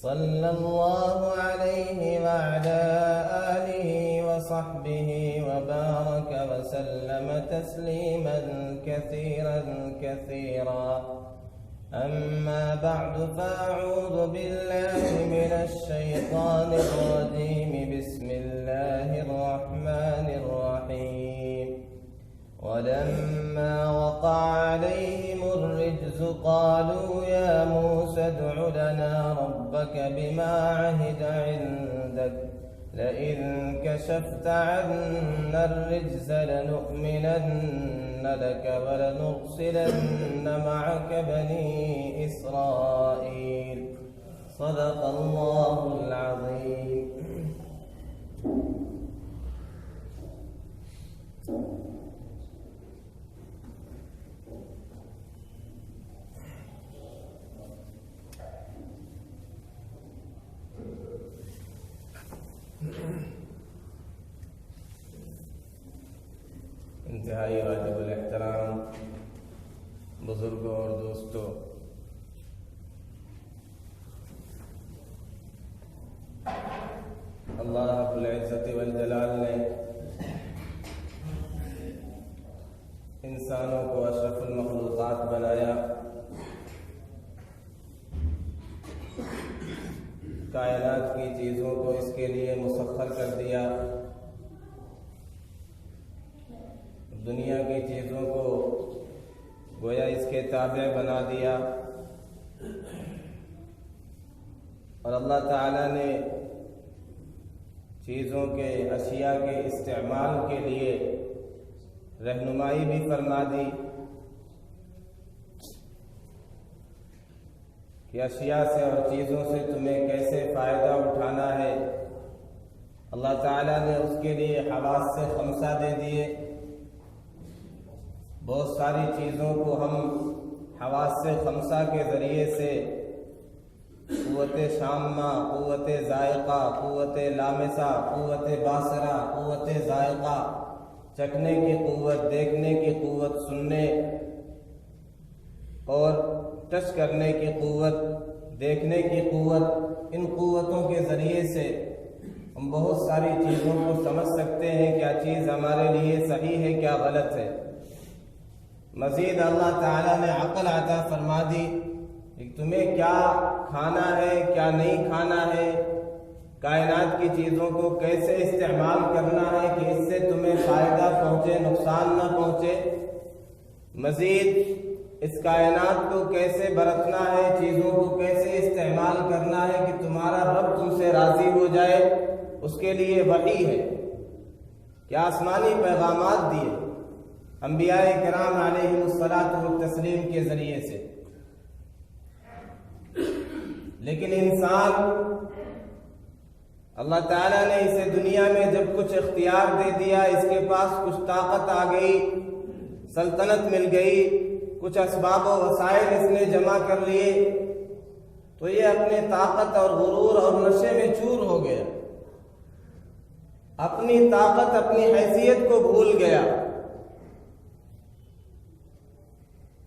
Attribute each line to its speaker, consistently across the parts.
Speaker 1: صلى الله عليه وعلى آله وصحبه وبارك وسلم تسليما كثيرا كثيرا. أما بعد فأعوذ بالله من الشيطان الرجيم. بسم الله الرحمن الرحيم. ولما وقع عليهم الرجز قالوا يا موسى ادع لنا ربك بما عهد عندك لئن كشفت عنا الرجز لنؤمنن لك ولنرسلن معك بني إسرائيل. صدق الله العظيم. انتہائی واجب الاحترام بزرگوں اور دوستوں، اللہ رب العزت والجلال نے انسانوں کو اشرف المخلوقات بنایا، کائنات کی چیزوں کو اس کے لیے مسخر کر دیا، دنیا کی چیزوں کو گویا اس کے تابع بنا دیا، اور اللہ تعالیٰ نے چیزوں کے اشیاء کے استعمال کے لیے رہنمائی بھی فرما دی کہ اشیاء سے اور چیزوں سے تمہیں کیسے فائدہ اٹھانا ہے۔ اللہ تعالیٰ نے اس کے لیے حواس سے خمسہ دے دیے۔ بہت ساری چیزوں کو ہم حواس سے خمسہ کے ذریعے سے قوت شامہ، قوت ذائقہ، قوت لامسہ، قوت باصرہ، قوت ذائقہ، چکھنے کی قوت، دیکھنے کی قوت، سننے اور ٹچ کرنے کی قوت، دیکھنے کی قوت، ان قوتوں کے ذریعے سے ہم بہت ساری چیزوں کو سمجھ سکتے ہیں، کیا چیز ہمارے لیے صحیح ہے، کیا غلط ہے۔ مزید اللہ تعالیٰ نے عقل عطا فرما دی کہ تمہیں کیا کھانا ہے، کیا نہیں کھانا ہے، کائنات کی چیزوں کو کیسے استعمال کرنا ہے کہ اس سے تمہیں فائدہ پہنچے، نقصان نہ پہنچے۔ مزید اس کائنات کو کیسے برتنا ہے، چیزوں کو کیسے استعمال کرنا ہے کہ تمہارا رب تم سے راضی ہو جائے، اس کے لیے وحی ہے، کیا آسمانی پیغامات دیے انبیاء کرام علیہم الصلاۃ والتسلیم کے ذریعے سے۔ لیکن انسان، اللہ تعالیٰ نے اسے دنیا میں جب کچھ اختیار دے دیا، اس کے پاس کچھ طاقت آ گئی، سلطنت مل گئی، کچھ اسباب و وسائل اس نے جمع کر لیے، تو یہ اپنے طاقت اور غرور اور نشے میں چور ہو گیا، اپنی طاقت، اپنی حیثیت کو بھول گیا،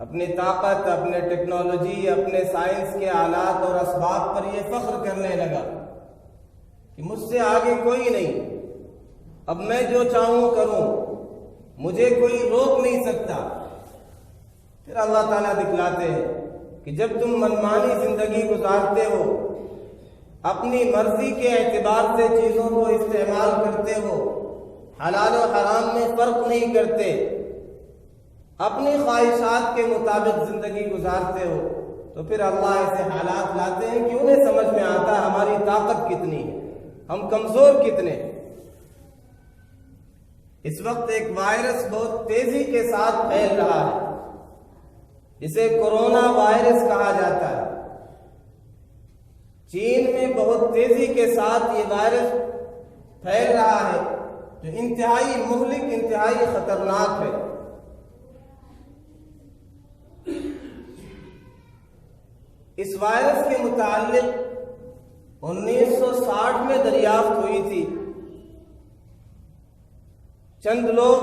Speaker 1: اپنی طاقت، اپنے ٹیکنالوجی، اپنے سائنس کے آلات اور اسباب پر یہ فخر کرنے لگا کہ مجھ سے آگے کوئی نہیں، اب میں جو چاہوں کروں، مجھے کوئی روک نہیں سکتا۔ پھر اللہ تعالیٰ دکھلاتے ہیں کہ جب تم منمانی زندگی گزارتے ہو، اپنی مرضی کے اعتبار سے چیزوں کو استعمال کرتے ہو، حلال و حرام میں فرق نہیں کرتے، اپنی خواہشات کے مطابق زندگی گزارتے ہو، تو پھر اللہ ایسے حالات لاتے ہیں کہ انہیں سمجھ میں آتا ہے ہماری طاقت کتنی ہے، ہم کمزور کتنے ہیں۔ اس وقت ایک وائرس بہت تیزی کے ساتھ پھیل رہا ہے، جسے کورونا وائرس کہا جاتا ہے۔ چین میں بہت تیزی کے ساتھ یہ وائرس پھیل رہا ہے، جو انتہائی مہلک، انتہائی خطرناک ہے۔ اس وائرس کے متعلق 1960 میں دریافت ہوئی تھی۔ چند لوگ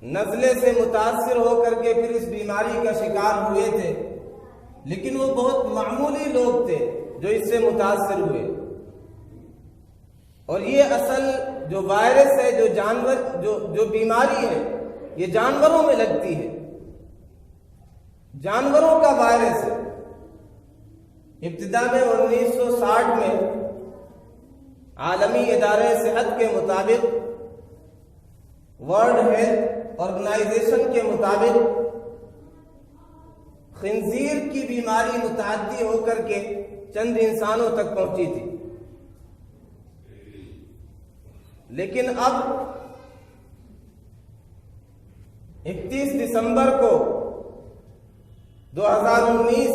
Speaker 1: نزلے سے متاثر ہو کر کے پھر اس بیماری کا شکار ہوئے تھے، لیکن وہ بہت معمولی لوگ تھے جو اس سے متاثر ہوئے. اور یہ اصل جو وائرس ہے، جو بیماری ہے، یہ جانوروں میں لگتی ہے، جانوروں کا وائرس ہے. ابتدا میں 1960 میں عالمی ادارے صحت کے مطابق، ورلڈ ہیلتھ آرگنائزیشن کے مطابق، خنزیر کی بیماری متعدی ہو کر کے چند انسانوں تک پہنچی تھی. لیکن اب 31 دسمبر کو 2019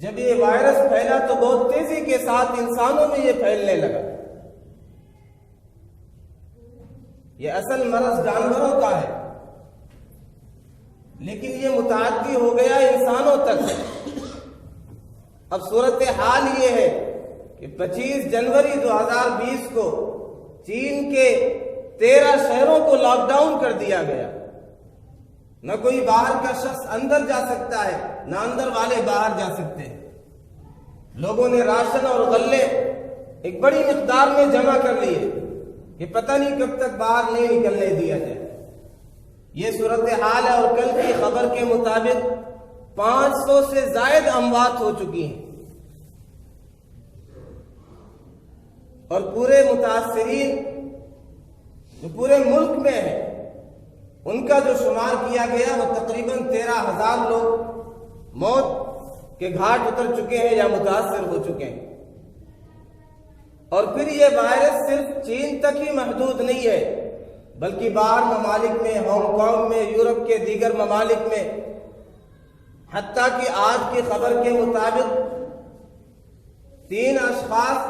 Speaker 1: جب یہ وائرس پھیلا تو بہت تیزی کے ساتھ انسانوں میں یہ پھیلنے لگا. یہ اصل مرض جانوروں کا ہے، لیکن یہ متعدی ہو گیا انسانوں تک. اب صورتحال یہ ہے کہ 25 جنوری 2020 کو چین کے 13 شہروں کو لاک ڈاؤن کر دیا گیا. نہ کوئی باہر کا شخص اندر جا سکتا ہے، نہ اندر والے باہر جا سکتے ہیں. لوگوں نے راشن اور غلے ایک بڑی مقدار میں جمع کر لیے کہ پتہ نہیں کب تک باہر نہیں نکلنے دیا جائے. یہ صورتحال ہے، اور کل کی خبر کے مطابق 500 سے زائد اموات ہو چکی ہیں. اور پورے متاثرین جو پورے ملک میں ہیں ان کا جو شمار کیا گیا وہ تقریباً 13,000 لوگ موت کے گھاٹ اتر چکے ہیں یا متاثر ہو چکے ہیں. اور پھر یہ وائرس صرف چین تک ہی محدود نہیں ہے، بلکہ باہر ممالک میں، ہانگ کانگ میں، یورپ کے دیگر ممالک میں، حتیٰ کہ آج کی خبر کے مطابق 3 اشخاص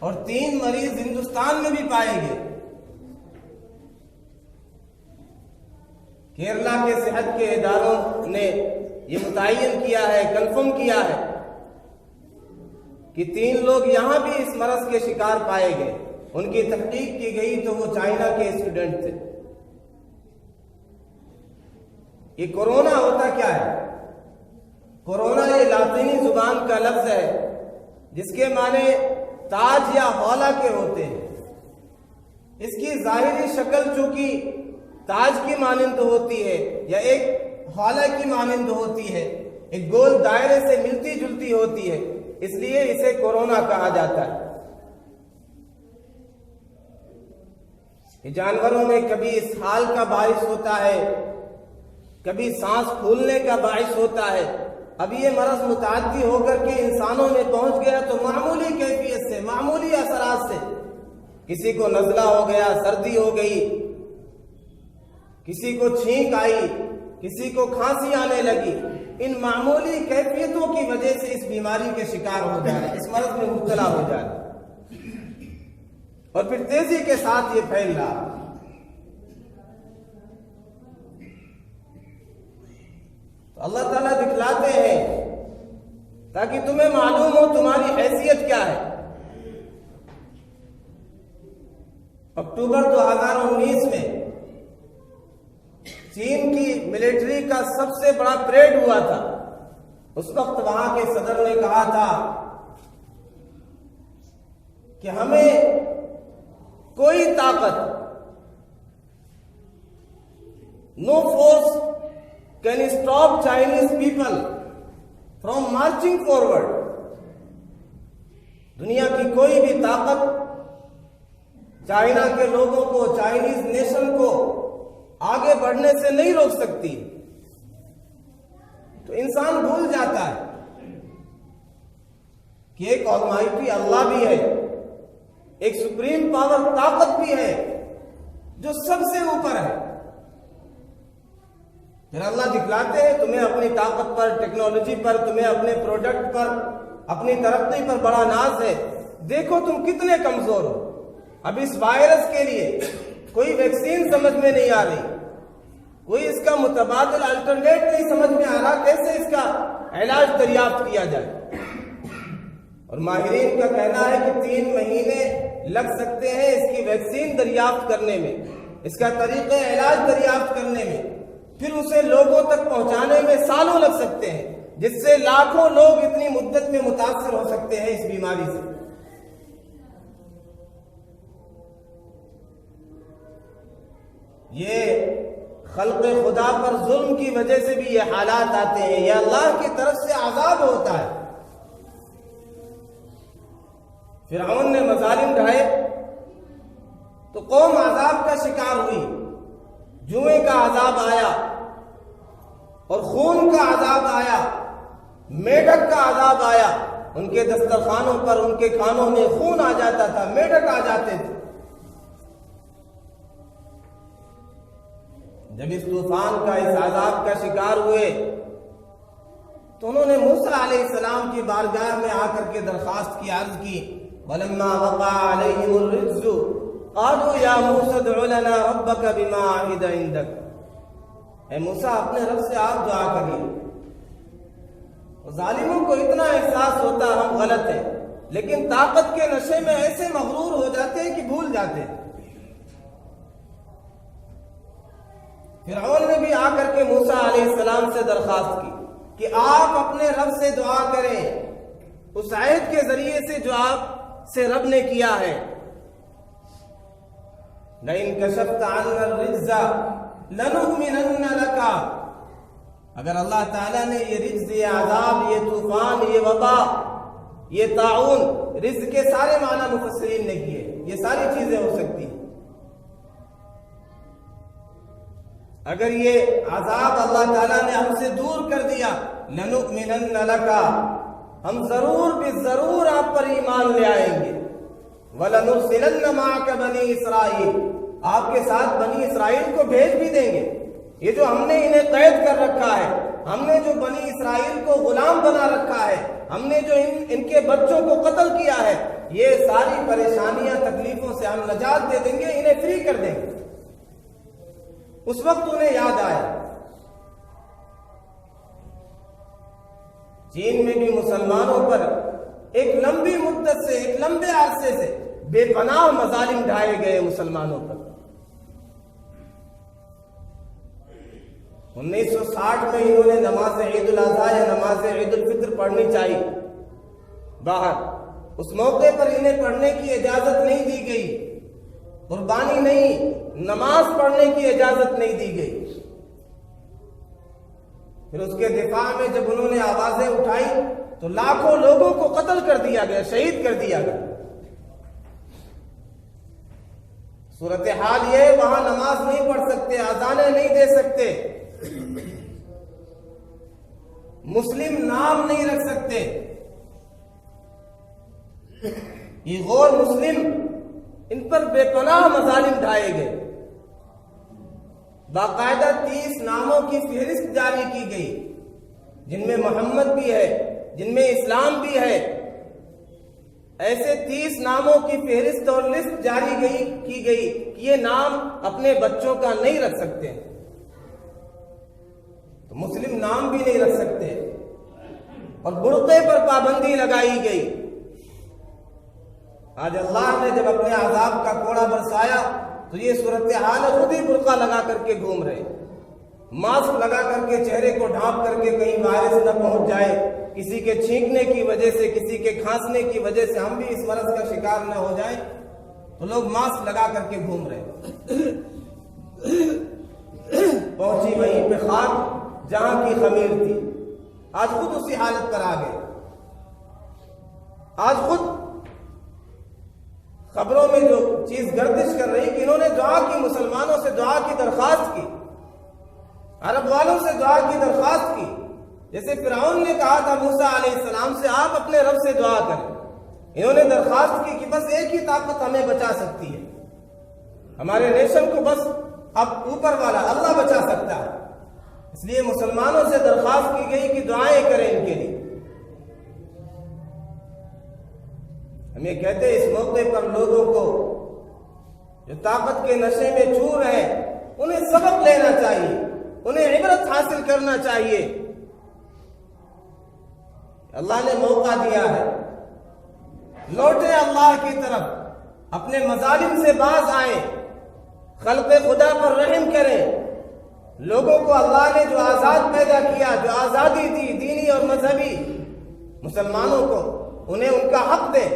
Speaker 1: اور 3 مریض ہندوستان میں بھی پائے گئے. کیرلا کے صحت کے اداروں نے یہ متعین کیا ہے، کنفرم کیا ہے کہ 3 لوگ یہاں بھی اس مرض کے شکار پائے گئے. ان کی تحقیق کی گئی تو وہ چائنا کے اسٹوڈنٹ تھے. یہ کورونا ہوتا کیا ہے؟ کورونا یہ لاطینی زبان کا لفظ ہے جس کے معنی تاج یا ہولہ کے ہوتے ہیں. اس کی ظاہری شکل چونکہ تاج کی مانند ہوتی ہے یا ایک ہولہ کی مانند ہوتی ہے، ایک گول دائرے سے ملتی جلتی ہوتی ہے، اس لیے اسے کورونا کہا جاتا ہے. یہ جانوروں میں کبھی اسہال کا باعث ہوتا ہے، کبھی سانس پھولنے کا باعث ہوتا ہے. اب یہ مرض متعدی ہو کر کے انسانوں میں پہنچ گیا تو معمولی کیفیت سے، معمولی اثرات سے کسی کو نزلہ ہو گیا، سردی ہو گئی، کسی کو چھینک آئی، کسی کو کھانسی آنے لگی. ان معمولی کیفیتوں کی وجہ سے اس بیماری کے شکار ہو جا رہے، اس مرض میں مبتلا ہو جا رہے، اور پھر تیزی کے ساتھ یہ پھیل رہا. تو اللہ تعالیٰ دکھلاتے ہیں تاکہ تمہیں معلوم ہو تمہاری حیثیت کیا ہے. اکتوبر 2019 میں چین کی ملٹری کا سب سے بڑا پریڈ ہوا تھا. اس وقت وہاں کے صدر نے کہا تھا کہ ہمیں کوئی طاقت، no force can stop Chinese people from marching forward. دنیا کی کوئی بھی طاقت چائنا کے لوگوں کو، چائنیز نیشن کو آگے بڑھنے سے نہیں روک سکتی. تو انسان بھول جاتا ہے کہ ایک آلمائٹی اللہ بھی ہے، ایک سپریم پاور طاقت بھی ہے جو سب سے اوپر ہے. پھر اللہ دکھلاتے ہیں تمہیں اپنی طاقت پر، ٹیکنالوجی پر، تمہیں اپنے پروڈکٹ پر، اپنی ترقی پر بڑا ناز ہے. دیکھو تم کتنے کمزور ہو. اب اس وائرس کے لیے کوئی ویکسین سمجھ میں نہیں آ رہی، کوئی اس کا متبادل الٹرنیٹ نہیں سمجھ میں آ رہا، کیسے اس کا علاج دریافت کیا جائے. اور ماہرین کا کہنا ہے کہ 3 مہینے لگ سکتے ہیں اس کی ویکسین دریافت کرنے میں، اس کا طریقہ علاج دریافت کرنے میں، پھر اسے لوگوں تک پہنچانے میں سالوں لگ سکتے ہیں. جس سے لاکھوں لوگ اتنی مدت میں متاثر ہو سکتے ہیں اس بیماری سے. یہ خلق خدا پر ظلم کی وجہ سے بھی یہ حالات آتے ہیں. یہ اللہ کی طرف سے عذاب ہوتا ہے. فرعون نے مظالم ڈھائے تو قوم عذاب کا شکار ہوئی. جوئیں کا عذاب آیا اور خون کا عذاب آیا, میڈک کا عذاب آیا. ان کے دسترخوانوں پر, ان کے کھانوں میں خون آ جاتا تھا, میڈک آ جاتے تھے. جب اس طوفان کا, اس عذاب کا شکار ہوئے تو انہوں نے موسیٰ علیہ السلام کی بارگاہ میں آ کر کے درخواست کی, عرض کی. وَلَمَّا وَقَعَ عَلَيْهِمُ الرِّجْزُ قَالُوا يَا مُوسَى ادْعُ لَنَا رَبَّكَ بِمَا عَهِدَ عِندَكَ. اے موسیٰ, اپنے رب سے آپ دعا کریے. ظالموں کو اتنا احساس ہوتا ہم غلط ہیں, لیکن طاقت کے نشے میں ایسے مغرور ہو جاتے ہیں کہ بھول جاتے ہیں. فرعون نے بھی آ کر کے موسیٰ علیہ السلام سے درخواست کی کہ آپ اپنے رب سے دعا کریں, اس عہد کے ذریعے سے جو آپ سے رب نے کیا ہے. لَئِن كَشَفْتَ عَنَّا الرِّجْزَ لَنُؤْمِنَنَّ لَكَ. اگر اللہ تعالیٰ نے یہ رجز, یہ عذاب, یہ طوفان, یہ وبا, یہ طاعون, رجز کے سارے معنی مفسرین نے کیے, یہ ساری چیزیں ہو سکتی ہیں. اگر یہ عذاب اللہ تعالیٰ نے ہم سے دور کر دیا, لَنُؤْمِنَنَّ لَكَ, ہم ضرور بھی ضرور آپ پر ایمان لے آئیں گے. وَلَنُرْسِلَنَّ مَعَكَ بَنِي إِسْرَائِيل, آپ کے ساتھ بنی اسرائیل کو بھیج بھی دیں گے. یہ جو ہم نے انہیں قید کر رکھا ہے, ہم نے جو بنی اسرائیل کو غلام بنا رکھا ہے, ہم نے جو ان کے بچوں کو قتل کیا ہے, یہ ساری پریشانیاں, تکلیفوں سے ہم نجات دے دیں گے, انہیں فری کر دیں گے. اس وقت انہیں یاد آیا. چین میں بھی مسلمانوں پر ایک لمبی مدت سے, ایک لمبے عرصے سے بے پناہ مظالم ڈھائے گئے مسلمانوں پر. 1960 میں انہوں نے نماز عید الاضحیٰ یا نماز عید الفطر پڑھنی چاہیے باہر. اس موقع پر انہیں پڑھنے کی اجازت نہیں دی گئی, قربانی نہیں, نماز پڑھنے کی اجازت نہیں دی گئی. پھر اس کے دفاع میں جب انہوں نے آوازیں اٹھائی تو لاکھوں لوگوں کو قتل کر دیا گیا, شہید کر دیا گیا. صورتحال یہ, وہاں نماز نہیں پڑھ سکتے, اذانیں نہیں دے سکتے, مسلم نام نہیں رکھ سکتے. یہ غور مسلم, ان پر بے پناہ مظالم ڈھائے گئے. باقاعدہ 30 ناموں کی فہرست جاری کی گئی, جن میں محمد بھی ہے, جن میں اسلام بھی ہے. ایسے 30 ناموں کی فہرست اور لسٹ جاری کی گئی کہ یہ نام اپنے بچوں کا نہیں رکھ سکتے, تو مسلم نام بھی نہیں رکھ سکتے. اور برقعے پر پابندی لگائی گئی. آج اللہ نے جب اپنے عذاب کا کوڑا برسایا تو یہ صورتحال خود ہی برقع لگا کر کے گھوم رہے, ماسک لگا کر کے چہرے کو ڈھانپ کر کے کہیں وائرس نہ پہنچ جائے, کسی کے چھینکنے کی وجہ سے, کسی کے کھانسنے کی وجہ سے ہم بھی اس مرض کا شکار نہ ہو جائیں, تو لوگ ماسک لگا کر کے گھوم رہے. پہنچی وہیں پہ خاک جہاں کی خمیر تھی, آج خود اسی حالت پر آ گئے. آج خود خبروں میں جو چیز گردش کر رہی کہ انہوں نے دعا کی, مسلمانوں سے دعا کی درخواست کی, عرب والوں سے دعا کی درخواست کی. جیسے فرعون نے کہا تھا موسیٰ علیہ السلام سے آپ اپنے رب سے دعا کریں, انہوں نے درخواست کی کہ بس ایک ہی طاقت ہمیں بچا سکتی ہے, ہمارے نیشن کو بس اب اوپر والا اللہ بچا سکتا ہے. اس لیے مسلمانوں سے درخواست کی گئی کہ دعائیں کریں ان کے لیے. ہم یہ کہتے ہیں اس موقع پر لوگوں کو جو طاقت کے نشے میں چور ہیں انہیں سبق لینا چاہیے, انہیں عبرت حاصل کرنا چاہیے. اللہ نے موقع دیا ہے, لوٹیں اللہ کی طرف, اپنے مظالم سے باز آئیں, خلق خدا پر رحم کریں, لوگوں کو اللہ نے جو آزاد پیدا کیا، جو آزادی دی دینی اور مذہبی مسلمانوں کو، انہیں ان کا حق دے،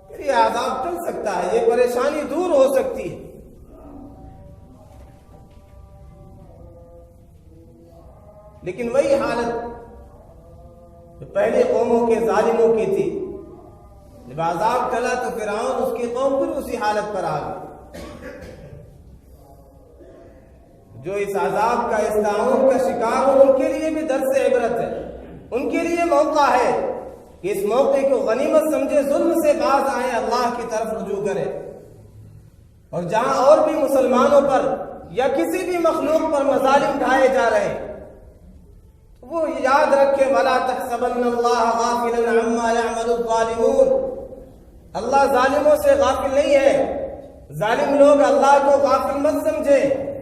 Speaker 1: پھر یہ عذاب ٹل سکتا ہے، یہ پریشانی دور ہو سکتی ہے۔ لیکن وہی حالت جو پہلے قوموں کے ظالموں کی تھی، جب عذاب ٹلا تو فرعون اس کی قوم پھر اسی حالت پر آ گئی۔ جو اس عذاب کا، اس طاعون کا شکار ہو، ان کے لیے بھی درس عبرت ہے، ان کے لیے موقع ہے کہ اس موقع کو غنیمت سمجھے، ظلم سے باز آئیں، اللہ کی طرف رجوع کریں، اور جہاں اور بھی مسلمانوں پر یا کسی بھی مخلوق پر مظالم ڈھائے جا رہے ہیں، وہ یاد رکھیں وَلَا تَحْسَبَنَّ اللَّهَ غَافِلًا عَمَّا يَعْمَلُ الظَّالِمُونَ، اللہ ظالموں سے غافل نہیں ہے۔ ظالم لوگ اللہ کو غافل مت سمجھیں،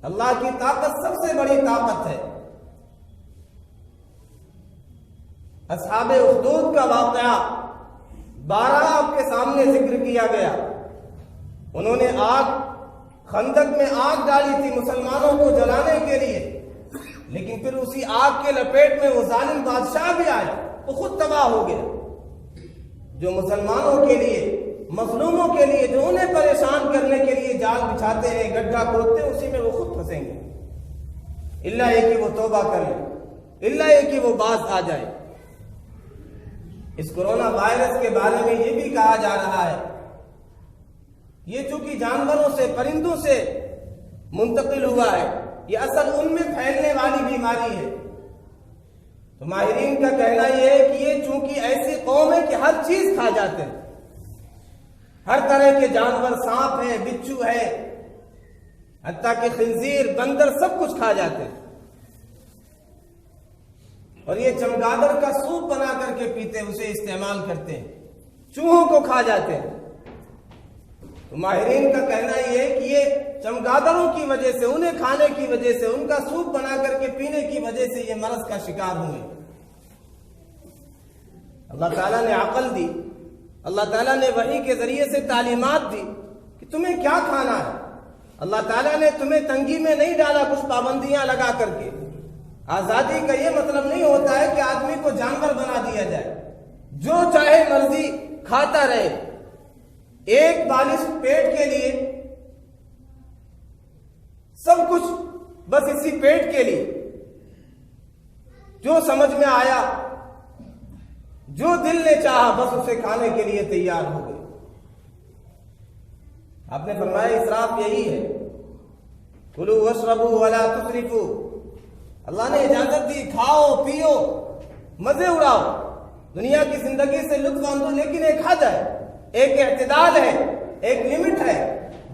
Speaker 1: اللہ کی طاقت سب سے بڑی طاقت ہے۔ اصحاب اخدود کا واقعہ 12 آپ کے سامنے ذکر کیا گیا۔ انہوں نے خندق میں آگ ڈالی تھی مسلمانوں کو جلانے کے لیے، لیکن پھر اسی آگ کے لپیٹ میں وہ ظالم بادشاہ بھی آیا، وہ خود تباہ ہو گیا۔ جو مسلمانوں کے لیے، مظلوموں کے لیے، جو انہیں پریشان کرنے کے لیے جال بچھاتے ہیں، گڈھا کھودتے ہیں، اسی میں وہ خود پھنسیں گے، اللہ یہ کہ وہ توبہ کر لیں، اللہ یہ کہ وہ باز آ جائے۔ اس کورونا وائرس کے بارے میں یہ بھی کہا جا رہا ہے، یہ چونکہ جانوروں سے، پرندوں سے منتقل ہوا ہے، یہ اصل ان میں پھیلنے والی بیماری ہے۔ تو ماہرین کا کہنا یہ ہے کہ یہ چونکہ ایسی قوم ہے کہ ہر چیز کھا جاتے ہیں، ہر طرح کے جانور، سانپ ہے، بچھو ہے، حتیٰ کہ خنزیر، بندر، سب کچھ کھا جاتے ہیں، اور یہ چمگادڑ کا سوپ بنا کر کے پیتے ہیں، اسے استعمال کرتے ہیں، چوہوں کو کھا جاتے ہیں۔ تو ماہرین کا کہنا یہ ہے کہ یہ چمگادڑوں کی وجہ سے، انہیں کھانے کی وجہ سے، ان کا سوپ بنا کر کے پینے کی وجہ سے یہ مرض کا شکار ہوئے۔ اللہ تعالیٰ نے عقل دی، اللہ تعالیٰ نے وحی کے ذریعے سے تعلیمات دی کہ تمہیں کیا کھانا ہے۔ اللہ تعالیٰ نے تمہیں تنگی میں نہیں ڈالا کچھ پابندیاں لگا کر کے۔ آزادی کا یہ مطلب نہیں ہوتا ہے کہ آدمی کو جانور بنا دیا جائے، جو چاہے مرضی کھاتا رہے، ایک بالش پیٹ کے لیے، سب کچھ بس اسی پیٹ کے لیے، جو سمجھ میں آیا، جو دل نے چاہا، بس اسے کھانے کے لیے تیار ہو گئے۔ آپ نے فرمایا اسراف یہی ہے، کلوا واشربوا ولا تسرفوا، اللہ نے اجازت دی، کھاؤ پیو، مزے اڑاؤ، دنیا کی زندگی سے لطف اندوز، لیکن ایک حد ہے، ایک اعتدال ہے، ایک لمٹ ہے۔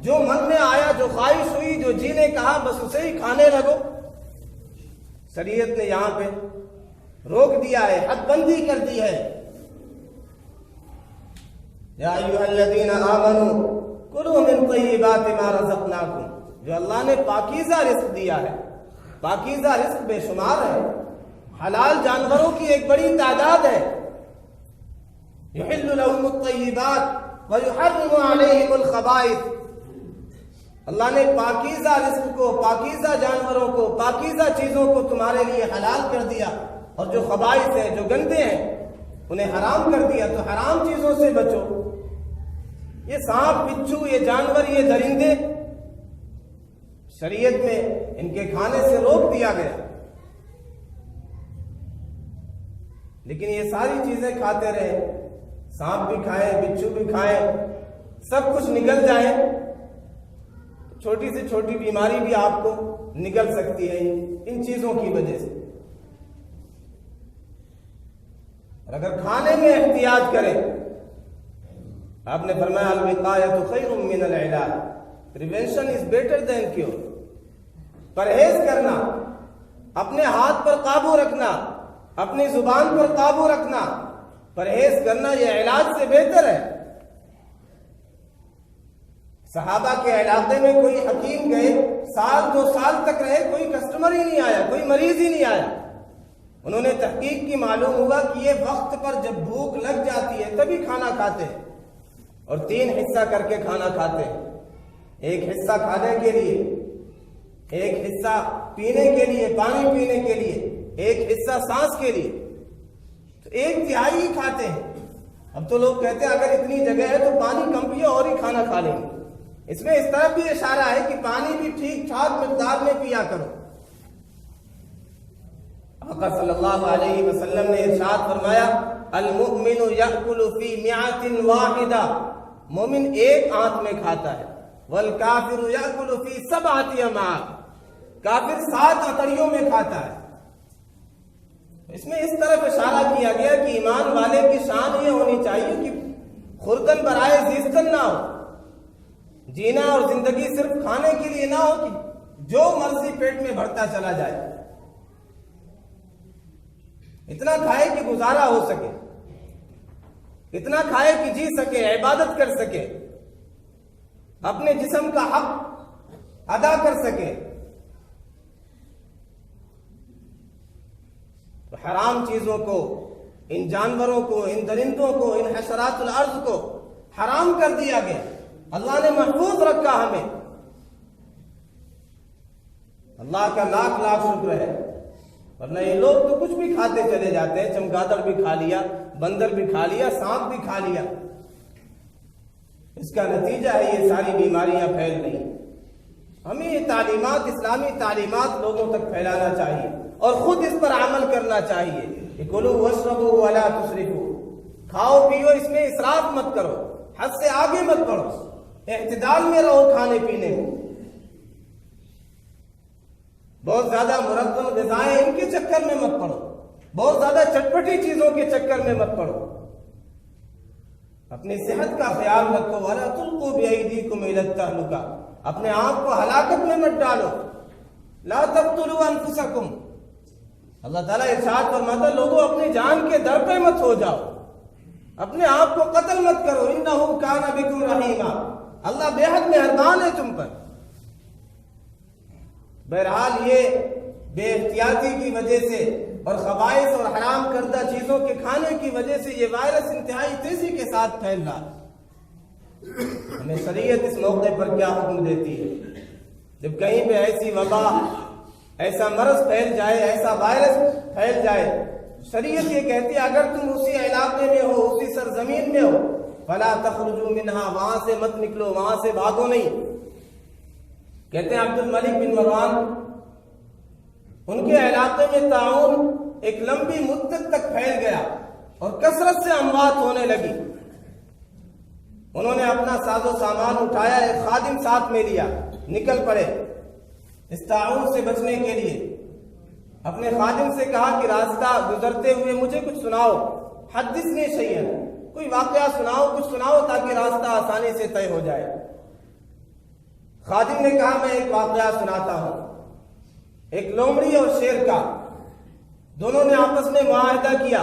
Speaker 1: جو من میں آیا، جو خواہش ہوئی، جو جی نے کہا، بس اسے ہی کھانے لگو۔ شریعت نے یہاں پہ روک دیا ہے، حد بندی کر دی ہے۔ یا ایھا الذین آمنوا کلوا من طیبات ما رزقناکم، جو اللہ نے پاکیزہ رزق دیا ہے، پاکیزہ رزق بے شمار ہے، حلال جانوروں کی ایک بڑی تعداد ہے۔ یحل لهم الطیبات ویحرم علیہم الخبائث، اللہ نے پاکیزہ رزق کو، پاکیزہ جانوروں کو، پاکیزہ چیزوں کو تمہارے لیے حلال کر دیا، اور جو خبائث ہیں، جو گندے ہیں، انہیں حرام کر دیا۔ تو حرام چیزوں سے بچو۔ یہ سانپ، بچھو، یہ جانور، یہ درندے، شریعت میں ان کے کھانے سے روک دیا گیا، لیکن یہ ساری چیزیں کھاتے رہے، سانپ بھی کھائیں، بچھو بھی کھائیں، سب کچھ نگل جائے، چھوٹی سے چھوٹی بیماری بھی آپ کو نگل سکتی ہے ان چیزوں کی وجہ سے۔ اور اگر کھانے میں احتیاط کریں، آپ نے فرمایا الوقایۃ خیر من العلاج، prevention is better than cure, پرہیز کرنا، اپنے ہاتھ پر قابو رکھنا، اپنی زبان پر قابو رکھنا، پرہیز کرنا، یہ علاج سے بہتر ہے۔ صحابہ کے علاقے میں کوئی حکیم گئے، سال 2 سال تک رہے، کوئی کسٹمر ہی نہیں آیا، کوئی مریض ہی نہیں آیا۔ انہوں نے تحقیق کی، معلوم ہوا کہ یہ وقت پر جب بھوک لگ جاتی ہے تبھی کھانا کھاتے ہیں، اور 3 حصہ کر کے کھانا کھاتے ہیں۔ ایک حصہ کھانے کے لیے، ایک حصہ پینے کے لیے، پانی پینے کے لیے، ایک حصہ سانس کے لیے، تو 1/3 ہی کھاتے ہیں۔ اب تو لوگ کہتے ہیں اگر اتنی جگہ ہے تو پانی کم پیو اور ہی کھانا کھا لیں گے۔ اس میں اس طرف بھی اشارہ ہے کہ پانی بھی ٹھیک ٹھاک مقدار میں پیا کرو۔ آقا صلی اللہ علیہ وسلم نے ارشاد فرمایا المؤمن یأکل فی معۃ واحدہ، مومن ایک آنت میں کھاتا ہے، والکافر یأکل فی 7 امعاء، کافر 7 اتڑیوں میں کھاتا ہے۔ اس میں اس طرف اشارہ کیا گیا کہ ایمان والے کی شان یہ ہونی چاہیے کہ خوردن برائے زیستن نہ ہو، جینا اور زندگی صرف کھانے کے لیے نہ ہو کہ جو مرضی پیٹ میں بھرتا چلا جائے، اتنا کھائے کہ گزارا ہو سکے، اتنا کھائے کہ جی سکے، عبادت کر سکے، اپنے جسم کا حق ادا کر سکے۔ تو حرام چیزوں کو، ان جانوروں کو، ان درندوں کو، ان حشرات الارض کو حرام کر دیا گیا، اللہ نے محفوظ رکھا ہمیں۔ اللہ کا لاکھ لاکھ شکر ہے، ورنہ یہ لوگ تو کچھ بھی کھاتے چلے جاتے ہیں، چمگادڑ بھی کھا لیا، بندر بھی کھا لیا، سانپ بھی کھا لیا۔ اس کا نتیجہ ہے یہ ساری بیماریاں پھیل رہی ہیں۔ ہمیں یہ تعلیمات، اسلامی تعلیمات لوگوں تک پھیلانا چاہیے اور خود اس پر عمل کرنا چاہیے کہ کلوا واشربوا ولا تسرفوا، کھاؤ پیو، اس میں اسراف مت کرو، حد سے آگے مت بڑھو، اعتدال میں رہو کھانے پینے میں۔ بہت زیادہ مرغن غذائیں ان کے چکر میں مت پڑو، بہت زیادہ چٹپٹی چیزوں کے چکر میں مت پڑو، اپنی صحت کا خیال رکھو۔ وَلَا تُلْقُوا بِأَيْدِيكُمْ إِلَى التَّهْلُكَةِ، اپنے آپ کو ہلاکت میں مت ڈالو۔ لَا تَقْتُلُوا أَنفُسَكُمْ، اللہ تعالیٰ ارشاد فرماتا ہے لوگوں اپنی جان کے در پہ مت ہو جاؤ، اپنے آپ کو قتل مت کرو۔ إِنَّهُ كَانَ بِكُمْ رَحِيمًا، اللہ بے حد مہربان ہے تم پر۔ بہرحال یہ بے احتیاطی کی وجہ سے اور خبائث اور حرام کردہ چیزوں کے کھانے کی وجہ سے یہ وائرس انتہائی تیزی کے ساتھ پھیل رہا ہے۔ ہمیں شریعت اس موقع پر کیا حکم دیتی ہے؟ جب کہیں پہ ایسی وبا، ایسا مرض پھیل جائے، ایسا وائرس پھیل جائے، شریعت یہ کہتی ہے اگر تم اسی علاقے میں ہو، اسی سرزمین میں ہو، فلا تخرجوا منها، وہاں سے مت نکلو، وہاں سے بھاگو نہیں۔ کہتے ہیں عبد الملک بن مروان، ان کے علاقے میں طاعون ایک لمبی مدت تک پھیل گیا اور کثرت سے اموات ہونے لگی۔ انہوں نے اپنا ساز و سامان اٹھایا، ایک خادم ساتھ میں لیا، نکل پڑے اس طاعون سے بچنے کے لیے۔ اپنے خادم سے کہا کہ راستہ گزرتے ہوئے مجھے کچھ سناؤ، حدثنی شیئا، کوئی واقعہ سناؤ، کچھ سناؤ تاکہ راستہ آسانی سے طے ہو جائے۔ خادم نے کہا میں ایک واقعہ سناتا ہوں، ایک لومڑی اور شیر کا، دونوں نے آپس میں معاہدہ کیا۔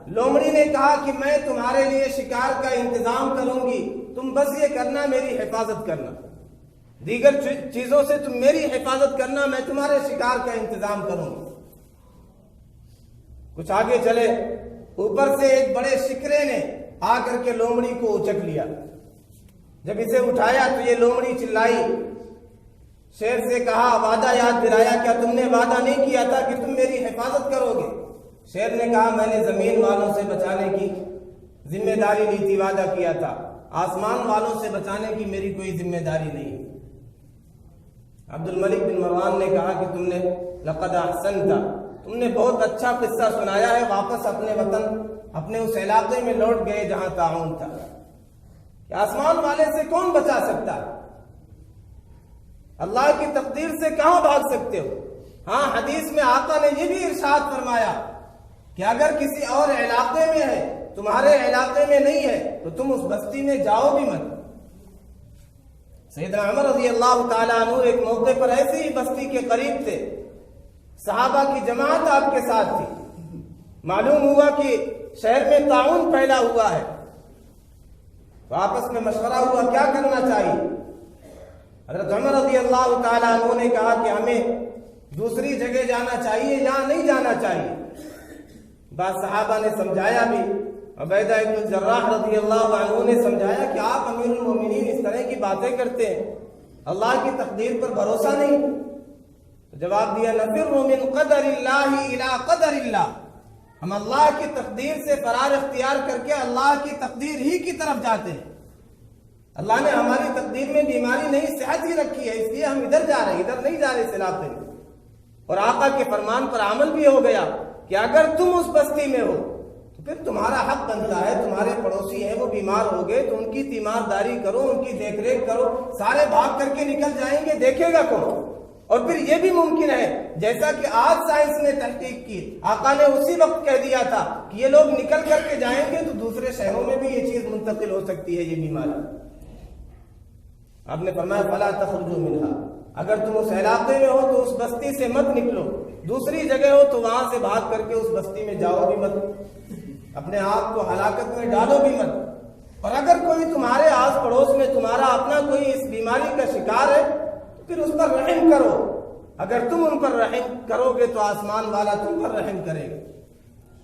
Speaker 1: لومڑی نے کہا کہ میں تمہارے لیے شکار کا انتظام کروں گی، تم بس یہ کرنا میری حفاظت کرنا، دیگر چیزوں سے تم میری حفاظت کرنا، میں تمہارے شکار کا انتظام کروں گی۔ کچھ آگے چلے، اوپر سے ایک بڑے شکرے نے آ کر کے لومڑی کو اچک لیا۔ جب اسے اٹھایا تو یہ لومڑی چلائی، شیر سے کہا وعدہ یاد دلایا، کیا تم نے وعدہ نہیں کیا تھا کہ تم میری حفاظت کرو گے؟ شیر نے کہا میں نے زمین والوں سے بچانے کی ذمہ داری لی تھی، وعدہ کیا تھا، آسمان والوں سے بچانے کی میری کوئی ذمہ داری نہیں۔ عبد الملک بن مروان نے کہا کہ تم نے لقد احسنت، تم نے بہت اچھا قصہ سنایا ہے، واپس اپنے وطن، اپنے اس علاقے میں لوٹ گئے جہاں طاعون تھا۔ کہ آسمان والے سے کون بچا سکتا ہے؟ اللہ کی تقدیر سے کہاں بھاگ سکتے ہو؟ ہاں، حدیث میں آقا نے یہ بھی ارشاد فرمایا کہ اگر کسی اور علاقے میں ہے، تمہارے علاقے میں نہیں ہے، تو تم اس بستی میں جاؤ بھی مت۔ سیدنا عمر رضی اللہ تعالیٰ عنہ ایک موقع پر ایسی ہی بستی کے قریب تھے، صحابہ کی جماعت آپ کے ساتھ تھی، معلوم ہوا کہ شہر میں طاعون پھیلا ہوا ہے، تو آپس میں مشورہ ہوا کیا کرنا چاہیے۔ حضرت عمر رضی اللہ تعالیٰ عنہ نے کہا کہ ہمیں دوسری جگہ جانا چاہیے یا نہیں جانا چاہیے۔ بعض صحابہ نے سمجھایا بھی، عبیدہ ابن الجراح رضی اللہ عنہ نے سمجھایا کہ آپ امیر المومنین اس طرح کی باتیں کرتے ہیں، اللہ کی تقدیر پر بھروسہ نہیں. تو جواب دیا نفر من قدر اللہ الی قدر اللہ، ہم اللہ کی تقدیر سے فرار اختیار کر کے اللہ کی تقدیر ہی کی طرف جاتے ہیں. اللہ نے ہماری تقدیر میں بیماری نہیں صحت ہی رکھی ہے، اس لیے ہم ادھر جا رہے ہیں، ادھر نہیں جا رہے سیلاب سے. اور آقا کے فرمان پر عمل بھی ہو گیا کہ اگر تم اس بستی میں ہو تو پھر تمہارا حق بنتا ہے، تمہارے پڑوسی ہیں وہ بیمار ہو گئے تو ان کی تیمارداری کرو، ان کی دیکھ ریکھ کرو. سارے بھاگ کر کے نکل جائیں گے، دیکھے گا کون؟ اور پھر یہ بھی ممکن ہے جیسا کہ آج سائنس نے تحقیق کی، آقا نے اسی وقت کہہ دیا تھا کہ یہ لوگ نکل کر کے جائیں گے تو دوسرے شہروں میں بھی یہ چیز منتقل ہو سکتی ہے، یہ بیماری. آپ نے فرمایا فلا تخرجوا منها، اگر تم اس علاقے میں ہو تو اس بستی سے مت نکلو، دوسری جگہ ہو تو وہاں سے بھاگ کر کے اس بستی میں جاؤ بھی مت، اپنے آپ کو ہلاکت میں ڈالو بھی مت. اور اگر کوئی تمہارے آس پڑوس میں تمہارا اپنا کوئی اس بیماری کا شکار ہے تو پھر اس پر رحم کرو. اگر تم ان پر رحم کرو گے تو آسمان والا تم پر رحم کرے گا.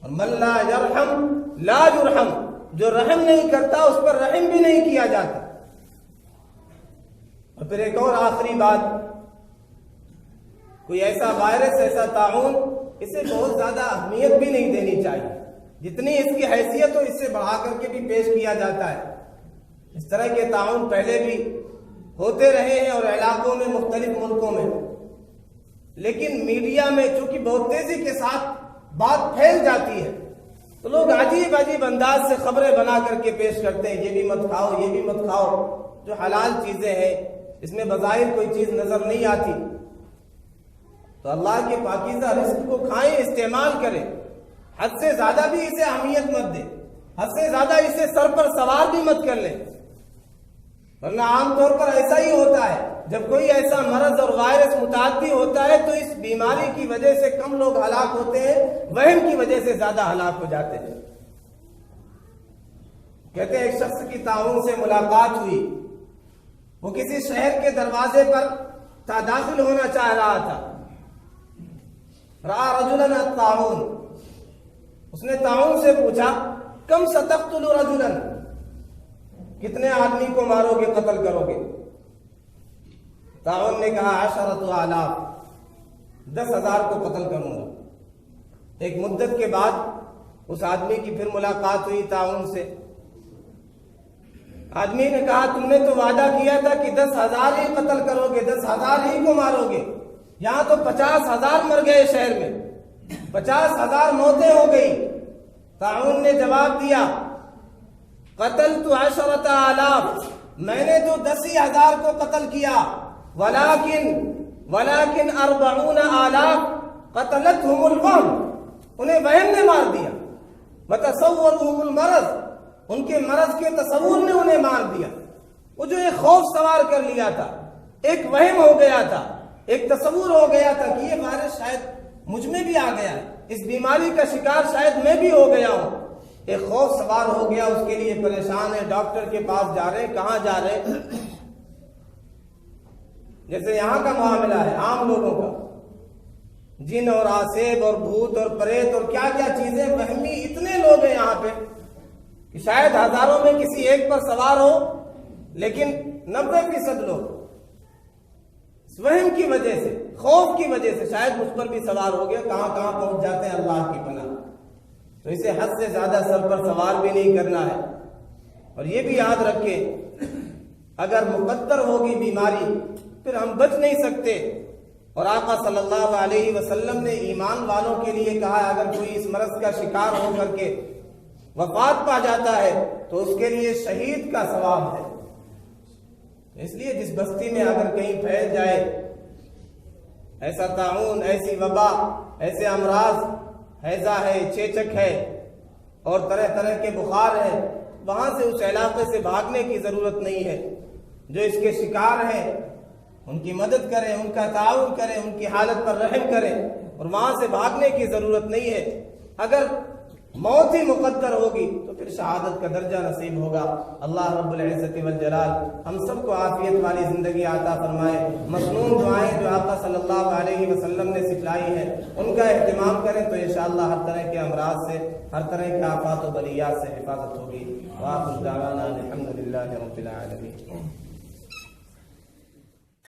Speaker 1: اور من لا یرحم لا یرحم، جو رحم نہیں کرتا اس پر رحم بھی نہیں کیا جاتا. اور پھر ایک اور آخری بات، کوئی ایسا وائرس، ایسا طاعون، اسے بہت زیادہ اہمیت بھی نہیں دینی چاہیے، جتنی اس کی حیثیت ہو اس سے بڑھا کر کے بھی پیش کیا جاتا ہے. اس طرح کے طاعون پہلے بھی ہوتے رہے ہیں اور علاقوں میں، مختلف ملکوں میں، لیکن میڈیا میں چونکہ بہت تیزی کے ساتھ بات پھیل جاتی ہے تو لوگ عجیب عجیب انداز سے خبریں بنا کر کے پیش کرتے ہیں، یہ بھی مت کھاؤ، یہ بھی مت کھاؤ. جو حلال چیزیں ہیں اس میں بظاہر کوئی چیز نظر نہیں آتی، تو اللہ کے پاکیزہ رزق کو کھائیں، استعمال کریں. حد سے زیادہ بھی اسے اہمیت مت دیں، حد سے زیادہ اسے سر پر سوار بھی مت کر لیں. ورنہ عام طور پر ایسا ہی ہوتا ہے، جب کوئی ایسا مرض اور وائرس متعدی ہوتا ہے تو اس بیماری کی وجہ سے کم لوگ ہلاک ہوتے ہیں، وہم کی وجہ سے زیادہ ہلاک ہو جاتے ہیں. کہتے ہیں ایک شخص کی طاعون سے ملاقات ہوئی، وہ کسی شہر کے دروازے پر داخل ہونا چاہ رہا تھا. رأى رجلا الطاعون، اس نے طاعون سے پوچھا کم ستقتل رجلا، کتنے آدمی کو مارو گے، قتل کرو گے؟ طاعون نے کہا 10,000، 10,000 کو قتل کروں گا. ایک مدت کے بعد اس آدمی کی پھر ملاقات ہوئی طاعون سے. آدمی نے کہا تم نے تو وعدہ کیا تھا کہ 10,000 ہی قتل کرو گے، 10,000 ہی کو مارو گے، یہاں تو 50,000 مر گئے، شہر میں 50,000 موتیں ہو گئی. طاعون نے جواب دیا قتلت 10,000، میں نے تو 10,000 کو قتل کیا، ولیکن 40,000 قتلتهم الوهم، انہیں وہم نے مار دیا. وتصورهم المرض، ان کے مرض کے تصور نے انہیں مار دیا. وہ جو ایک خوف سوار کر لیا تھا، ایک وہم ہو گیا تھا، ایک تصور ہو گیا تھا کہ یہ وائرس شاید مجھ میں بھی آ گیا ہے، اس بیماری کا شکار شاید میں بھی ہو گیا ہوں. ایک خوف سوار ہو گیا، اس کے لیے پریشان ہے، ڈاکٹر کے پاس جا رہے ہیں، کہاں جا رہے ہیں؟ جیسے یہاں کا معاملہ ہے عام لوگوں کا، جن اور آسیب اور بھوت اور پریت اور کیا کیا چیزیں، وہمی اتنے لوگ ہیں یہاں پہ کہ شاید ہزاروں میں کسی ایک پر سوار ہو، لیکن 90% لوگ وہم کی وجہ سے، خوف کی وجہ سے شاید مجھ پر بھی سوار ہو گیا، کہاں کہاں پہنچ جاتے ہیں اللہ کی پناہ. تو اسے حد سے زیادہ سر پر سوار بھی نہیں کرنا ہے. اور یہ بھی یاد رکھیں اگر مقدر ہوگی بیماری پھر ہم بچ نہیں سکتے. اور آقا صلی اللہ علیہ وسلم نے ایمان والوں کے لیے کہا اگر کوئی اس مرض کا شکار ہو کر کے وفات پا جاتا ہے تو اس کے لیے شہید کا ثواب ہے. اس لیے جس بستی میں اگر کہیں پھیل جائے ایسا طاعون، ایسی وبا، ایسے امراض، ہیضہ ہے، چیچک ہے اور طرح طرح کے بخار ہے، وہاں سے اس علاقے سے بھاگنے کی ضرورت نہیں ہے. جو اس کے شکار ہیں ان کی مدد کریں، ان کا تعاون کریں، ان کی حالت پر رحم کریں، اور وہاں سے بھاگنے کی ضرورت نہیں ہے. اگر موت ہی مقدر ہوگی تو پھر شہادت کا درجہ نصیب ہوگا. اللہ رب العزت والجلال ہم سب کو عافیت والی زندگی عطا فرمائے. مسنون دعائیں جو آقا صلی اللہ علیہ وسلم نے سکھلائی ہیں ان کا اہتمام کریں تو انشاءاللہ ہر طرح کے امراض سے، ہر طرح کے آفات و بلیات سے حفاظت ہوگی. وآخر دعوانا الحمدللہ رب العالمین.